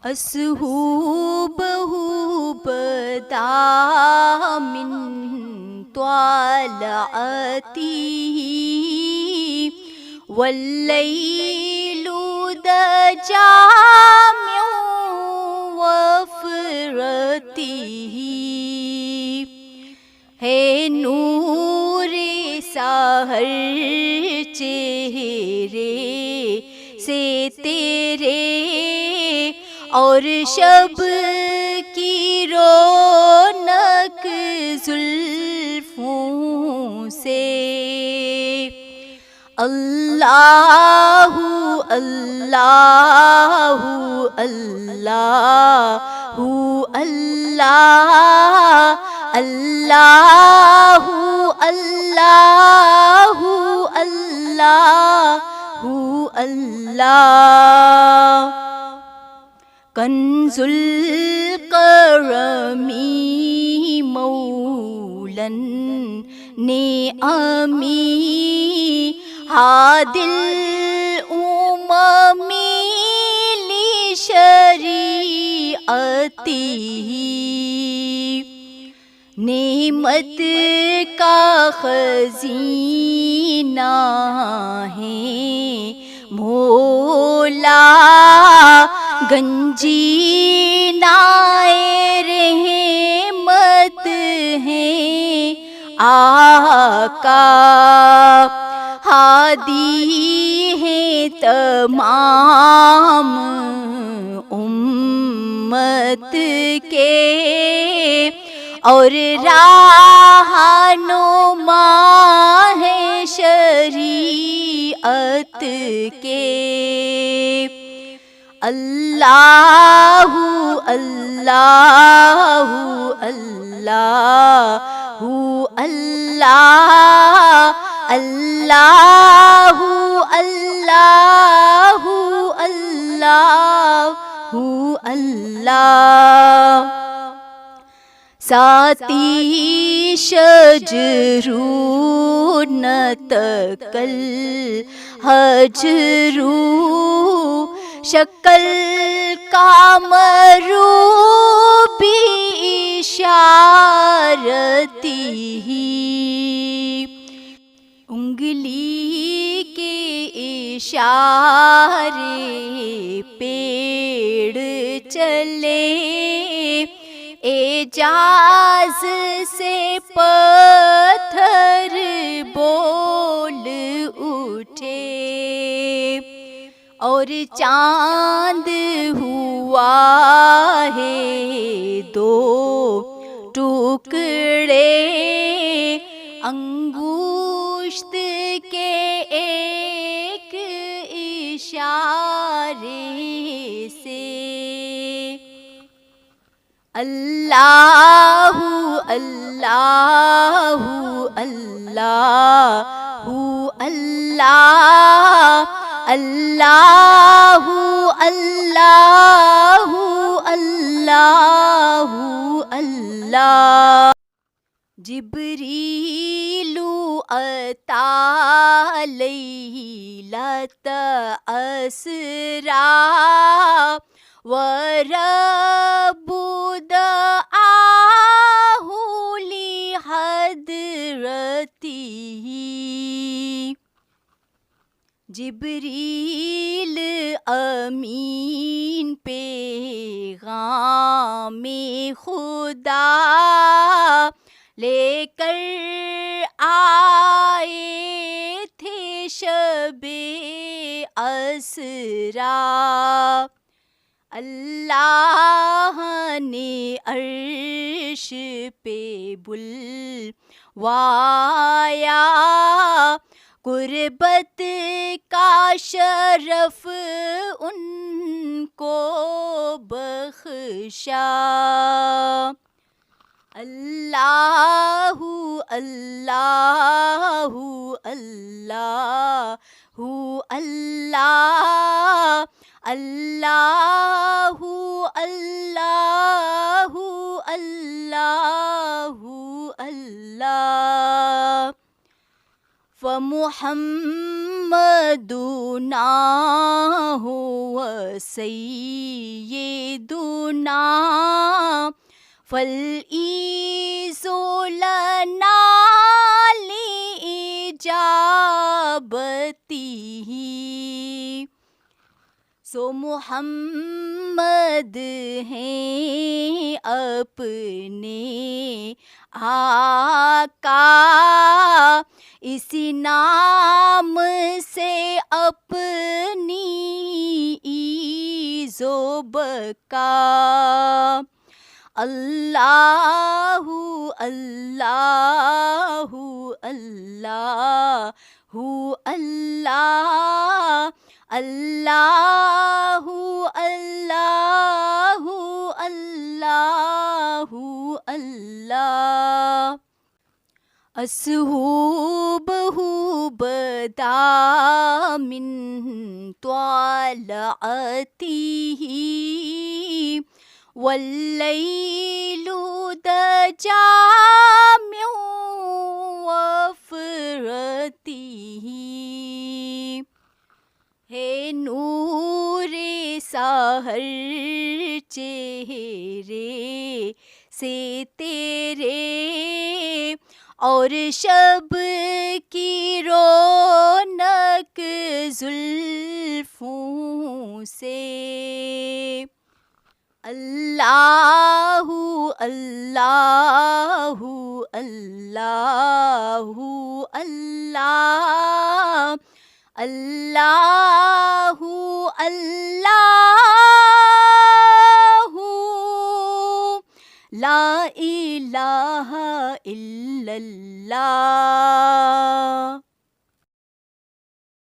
أسهو بهو بدا من طلعته والليل دجى من وفرته ہے نور سحر چہرے سے تیرے اور شب کی رونق زلفوں سے اللہ اللہ اللہ اللہ اللہ اللہ اللہ اللہ کنز الکرمی مولاً نعمی ہادی الاممی لشریعته نعمت کا خزینہ ہے مولا گنجینہ رحمت ہے آقا ہادی ہیں تمام امت کے اور رہنما ہے شریعت کے اللہ اللہ اللہ اللہ اللہ اللہ اللہ اللہ ساتی شجرو نتکل حجرو شکل کامرو بِإِشَارَتِهِ انگلی کے اشارے پیڑ چلے اعجاز سے پتھر بول اٹھے اور چاند ہوا ہے دو ٹکڑے انگشت کے ایک اشارے سے اللہ اللہ اللہ اللہ اللہ اللہ اللہ اللہ جبریل اتی لیلۃ اسرا ورب دعاہ لحضرتہ جبریل امین پیغام خدا لے کر آئے تھے شب اسرا اللہ نے عرش پہ بلوایا قربت کا شرف ان کو بخشا اللہ اللہ اللہ اللہ اللہ اللہ اللہ اللہ فمحمدنا هو سيدنا فالإيز لنا لإجابته. سو محمد ہیں اپنے آقا، اسی نام سے اپنی عز و بقا. اللہ اللہ اللہ اللہ اللہ اللہ اللہ اللہ. أصحبه بدا من طلعته والليل دجى من وفرته. ہے نور سحر چہرے سے تیرے اور شب کی رونق زلفوں سے. اللہ اللہ اللہ اللہ اللہ اللہ لا الہ الا اللہ.